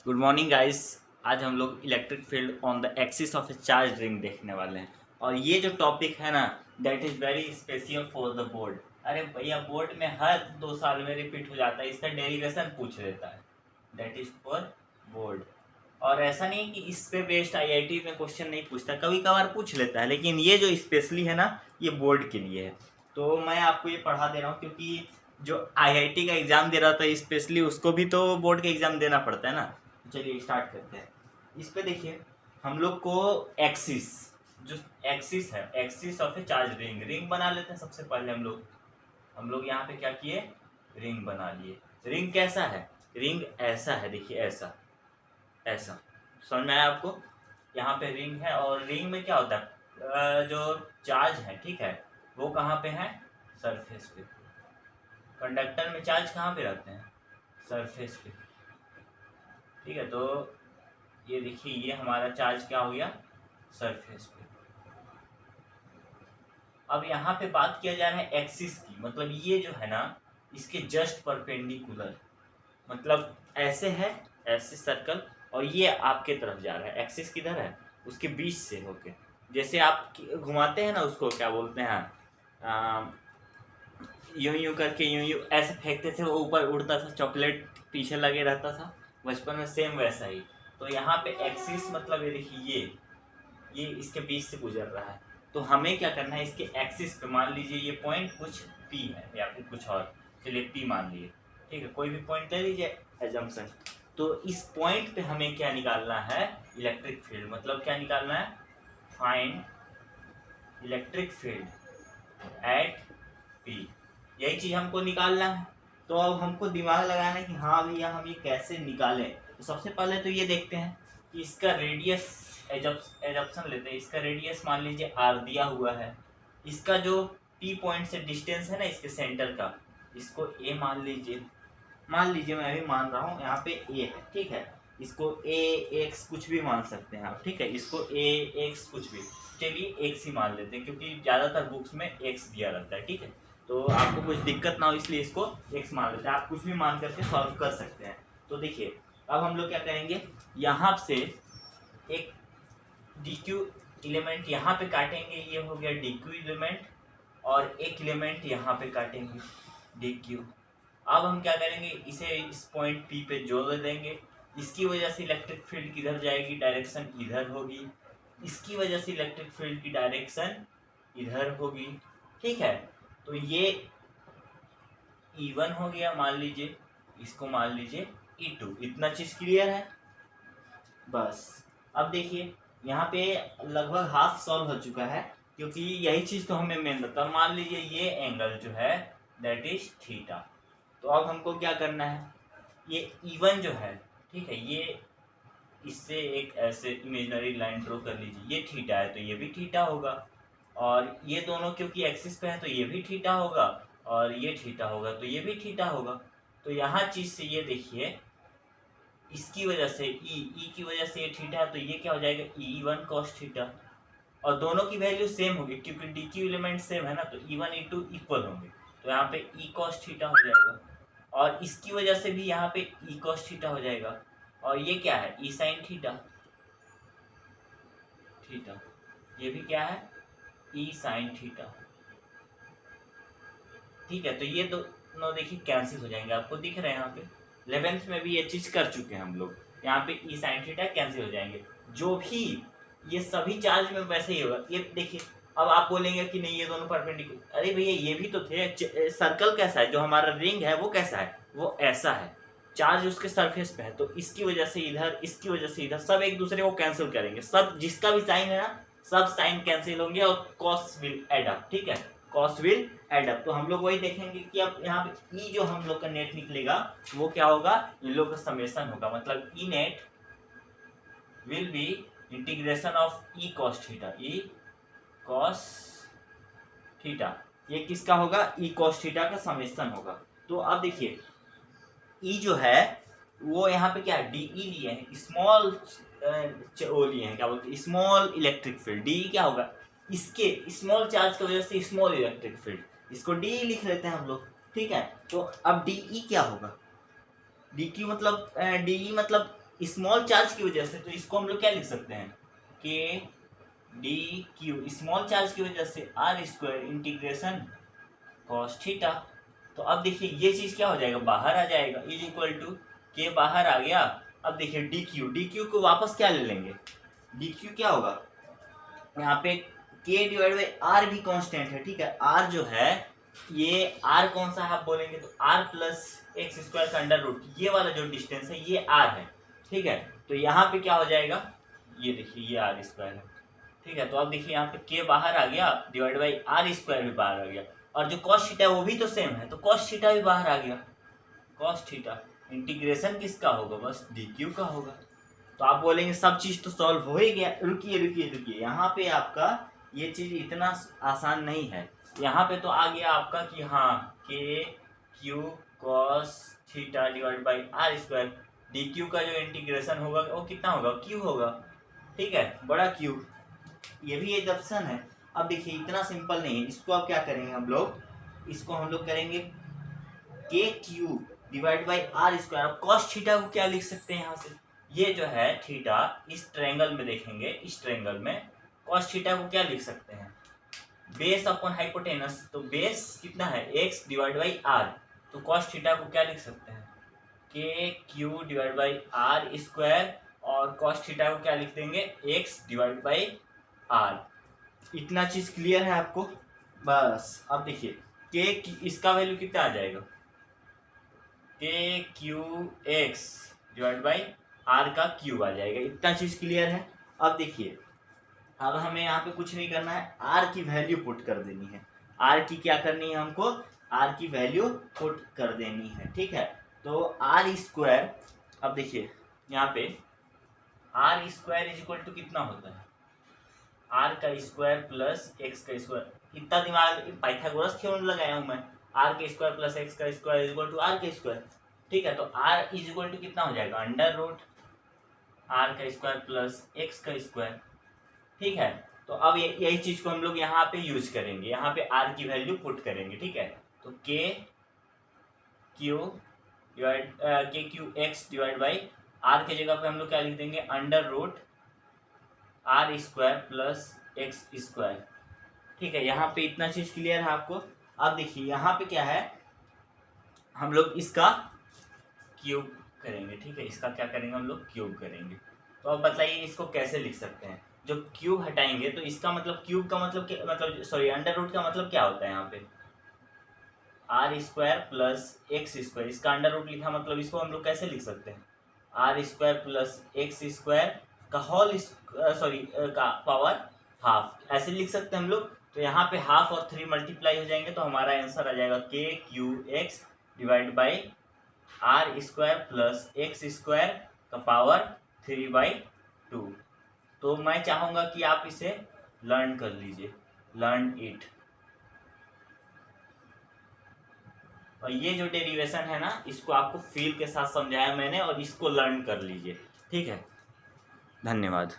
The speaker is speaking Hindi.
Good morning guys. आज हम लोग electric field on the axis of A charge ring देखने वाले हैं और ये जो टॉपिक है ना that is very special for the board. अरे भैया बोर्ड में हर 2 साल में रिपीट हो जाता है, इसका डेरिवेशन पूछ लेता है, दैट इज़ फॉर बोर्ड। और ऐसा नहीं कि इस पे बेस्ड आईआईटी में क्वेश्चन नहीं पूछता, कभी कभार पूछ लेता है, लेकिन ये जो स्पेशली है ना ये बोर्ड के लिए है। तो मैं आपको ये पढ़ा दे रहा हूँ क्योंकि जो आईआईटी का एग्ज़ाम दे रहा था स्पेशली उसको भी तो बोर्ड का एग्ज़ाम देना पड़ता है ना। चलिए स्टार्ट करते हैं। इस पे देखिए हम लोग को एक्सिस, जो एक्सिस है, axis of A charge ring बना लेते हैं। सबसे पहले हम लोग यहाँ पे क्या किए, रिंग बना लिए। रिंग कैसा है, रिंग ऐसा है, देखिए ऐसा ऐसा, समझ में आया आपको। यहाँ पे रिंग है और रिंग में क्या होता है, जो चार्ज है ठीक है वो कहाँ पे है, सरफेस पे। कंडक्टर में चार्ज कहाँ पे रहते हैं, सरफेस पे, ठीक है। तो ये देखिए ये हमारा चार्ज क्या हो गया, सरफेस पे। अब यहाँ पे बात किया जा रहा है एक्सिस की, मतलब ये जो है ना इसके जस्ट परपेंडिकुलर, मतलब ऐसे है, ऐसे सर्कल, और ये आपके तरफ जा रहा है। एक्सिस किधर है, उसके बीच से होके, जैसे आप घुमाते हैं ना उसको क्या बोलते हैं, यूं यूं करके यूं ऐसे फेंकते थे, वो ऊपर उड़ता था, चॉकलेट पीछे लगे रहता था बचपन में, सेम वैसा ही। तो यहाँ पे एक्सिस मतलब ये देखिए ये इसके बीच से गुजर रहा है। तो हमें क्या करना है, इसके एक्सिस पे मान लीजिए ये पॉइंट कुछ पी है या फिर कुछ और, चलिए पी मान लिए, ठीक है, कोई भी पॉइंट ले लीजिए एजम्पशन। तो इस पॉइंट पे हमें क्या निकालना है, इलेक्ट्रिक फील्ड। मतलब क्या निकालना है, find electric field at P, यही चीज़ हमको निकालना है। तो अब हमको दिमाग लगाना है कि हाँ भैया हम ये कैसे निकालें। तो सबसे पहले तो ये देखते हैं कि इसका रेडियस, एजप्शन लेते हैं, इसका रेडियस मान लीजिए आर दिया हुआ है। इसका जो पी पॉइंट से डिस्टेंस है ना इसके सेंटर का, इसको ए मान लीजिए, मैं भी मान रहा हूँ, यहाँ पे ए है, ठीक है। इसको ए एक्स कुछ भी मान सकते हैं आप, ठीक है, इसको ए एक्स कुछ भी, चलिए एक्स ही मान लेते हैं क्योंकि ज़्यादातर बुक्स में एक्स दिया रहता है, ठीक है। तो आपको कुछ दिक्कत ना हो इसलिए इसको एक्स मान लेते हैं, आप कुछ भी मान करके सॉल्व कर सकते हैं। तो देखिए अब हम लोग क्या करेंगे, यहाँ से एक डी क्यू एलिमेंट यहाँ पे काटेंगे, ये हो गया डी क्यू एलिमेंट, और एक एलिमेंट यहाँ पे काटेंगे डी क्यू। अब हम क्या करेंगे, इसे इस पॉइंट पी पे जोड़ देंगे। इसकी वजह से इलेक्ट्रिक फील्ड किधर जाएगी, डायरेक्शन इधर होगी। इसकी वजह से इलेक्ट्रिक फील्ड की डायरेक्शन इधर होगी, ठीक है। तो ये E1 हो गया मान लीजिए, इसको मान लीजिए E2। इतना चीज क्लियर है बस। अब देखिए यहाँ पे लगभग हाफ सॉल्व हो चुका है क्योंकि यही चीज तो हमें मेन रहता है। मान लीजिए ये एंगल जो है दैट इज थीटा। तो अब हमको क्या करना है, ये E1 जो है, ठीक है, ये इससे एक ऐसे इमेजिनरी लाइन ड्रॉ कर लीजिए, ये थीटा है तो ये भी थीटा होगा, और ये दोनों क्योंकि एक्सिस पे है तो ये भी थीटा होगा, और ये थीटा होगा तो ये भी थीटा होगा। तो यहाँ चीज से ये देखिए, इसकी वजह से ई की वजह से ये थीटा है तो ये क्या हो जाएगा, E1 cos थीटा, और दोनों की वैल्यू सेम होगी क्योंकि डी क्यू एलिमेंट सेम है ना, तो E1 E2 इक्वल होंगे, तो यहाँ पे E cos थीटा हो जाएगा, और इसकी वजह से भी यहाँ पे E cos थीटा हो जाएगा, और ये क्या है, E sin थीटा, ये भी क्या है, E sin थीटा, ठीक है। तो ये दोनों देखिए कैंसिल हो जाएंगे, आपको दिख रहे हैं यहाँ पे 11th में भी ये चीज कर चुके हैं हम लोग। यहाँ पे E sin थीटा कैंसिल हो जाएंगे, जो भी ये सभी चार्ज में वैसे ही होगा। ये देखिए अब आप बोलेंगे कि नहीं ये दोनों परपेंडिकुलर, अरे भैया ये भी तो थे। सर्कल कैसा है, जो हमारा रिंग है वो कैसा है, वो ऐसा है, चार्ज उसके सरफेस पे है, तो इसकी वजह से इधर, इसकी वजह से इधर, सब एक दूसरे को कैंसिल करेंगे, सब जिसका भी साइन है ना सब साइन कैंसिल होंगे और कॉस विल एड अप, ठीक है, कॉस विल एड अप। तो हम लोग वही देखेंगे कि अब यहाँ पे ई जो हम लोग का नेट निकलेगा वो क्या होगा, इन लोग का समेशन होगा, मतलब E net will be integration of E cos theta, E cos theta, ये किसका होगा, ई कॉस थीटा का समेशन होगा। तो अब देखिए ई जो है वो यहाँ पे क्या है, डी ई लिए हैं, स्मॉल वो लिए हैं, क्या बोलते हैं, स्मॉल इलेक्ट्रिक फील्ड। डी क्या होगा, इसके स्मॉल चार्ज की वजह से स्मॉल इलेक्ट्रिक फील्ड, इसको डी लिख लेते हैं हम लोग, ठीक है। तो अब डी ई क्या होगा, डी क्यू मतलब डी ई मतलब स्मॉल चार्ज की वजह से, तो इसको हम लोग क्या लिख सकते हैं, के डी क्यू, स्मॉल चार्ज की वजह से R square integration cos theta. तो अब देखिए ये चीज क्या हो जाएगा, बाहर आ जाएगा, इज इक्वल टू के बाहर आ गया। अब देखिए डी क्यू को वापस क्या ले लेंगे, डी क्यू क्या होगा, यहाँ पे के डिवाइड बाई आर भी कांस्टेंट है, ठीक है। आर जो है ये आर कौन सा है आप बोलेंगे, तो आर प्लस एक्स स्क्वायर का अंडर रूट, ये वाला जो डिस्टेंस है ये आर है, ठीक है। तो यहाँ पे क्या हो जाएगा, ये देखिए ये आर स्क्वायर है, ठीक है। तो अब देखिए यहाँ पे के बाहर आ गया, डिवाइड बाई आर स्क्वायर भी बाहर आ गया, और जो कॉस थीटा है वो भी तो सेम है, तो कॉस थीटा भी बाहर आ गया। कॉस थीटा इंटीग्रेशन किसका होगा, बस डी क्यू का होगा। तो आप बोलेंगे सब चीज तो सॉल्व हो ही गया, रुकिए रुकिए रुकिए, यहाँ पे आपका ये चीज इतना आसान नहीं है। यहाँ पे तो आ गया आपका कि हाँ k q cos theta divide by R square, d q का जो इंटीग्रेशन होगा वो कितना होगा, क्यू होगा, ठीक है, बड़ा क्यू, ये भी एक ऑप्शन है। अब देखिए इतना सिंपल नहीं है, इसको अब क्या करेंगे हम लोग, इसको हम लोग करेंगे k q divide by R square. अब कॉस थीटा को क्या लिख सकते हैं यहाँ से, ये जो है थीटा, इस ट्रायंगल में देखेंगे, इस ट्रायंगल में कॉस थीटा को क्या लिख सकते हैं, बेस अपॉन हाइपोटेनस। तो बेस कितना है, x डिवाइड बाई आर, तो कॉस थीटा को क्या लिख सकते हैं, k q divide by R square, और कॉस थीटा को क्या लिख देंगे, x डिवाइड बाई आर। इतना चीज क्लियर है आपको, बस। अब देखिए के इसका वैल्यू कितना आ जाएगा, k q x divide by R का क्यूब आ जाएगा, इतना चीज क्लियर है। अब देखिए अब हमें यहाँ पे कुछ नहीं करना है, आर की वैल्यू पुट कर देनी है, आर की क्या करनी है हमको, आर की वैल्यू पुट कर देनी है, ठीक है। तो आर स्क्वायर, अब देखिए यहाँ पे R square is equal to कितना होता है, आर का स्क्वायर प्लस एक्स का स्क्वायर। इतना दिमाग पाइथागोरस थ्योरम लगाया हूँ मैं, आर के स्क्वायर प्लस एक्स का square is equal to R के स्क्वायर, ठीक है। तो आर इज इक्वल टू कितना हो जाएगा, अंडर रूट आर का स्क्वायर प्लस एक्स का स्क्वायर, ठीक है। तो अब यही चीज को हम लोग यहाँ पे यूज करेंगे, यहाँ पे आर की वैल्यू पुट करेंगे, ठीक है। तो k q x divide by R के जगह पे हम लोग क्या लिख देंगे, under root R square plus x square, ठीक है। यहाँ पे इतना चीज क्लियर है आपको। अब देखिए यहाँ पे क्या है, हम लोग इसका क्यूब करेंगे, ठीक है, इसका क्या करेंगे हम लोग, क्यूब करेंगे। तो अब बताइए इसको कैसे लिख सकते हैं, जब क्यूब हटाएंगे तो इसका मतलब क्यूब का मतलब सॉरी अंडर रूट का मतलब क्या होता है, यहाँ पे R square plus x square, इसका अंडर रूट लिखा, मतलब इसको हम लोग कैसे लिख सकते हैं, R square plus x square का होल का पावर हाफ, ऐसे लिख सकते हैं हम लोग। तो यहाँ पे हाफ और 3 मल्टीप्लाई हो जाएंगे, तो हमारा आंसर आ जाएगा k q x divide by R square plus x square का पावर 3/2। तो मैं चाहूँगा कि आप इसे लर्न कर लीजिए, लर्न इट। और ये जो डेरिवेशन है ना, इसको आपको फील के साथ समझाया मैंने, और इसको लर्न कर लीजिए, ठीक है। धन्यवाद।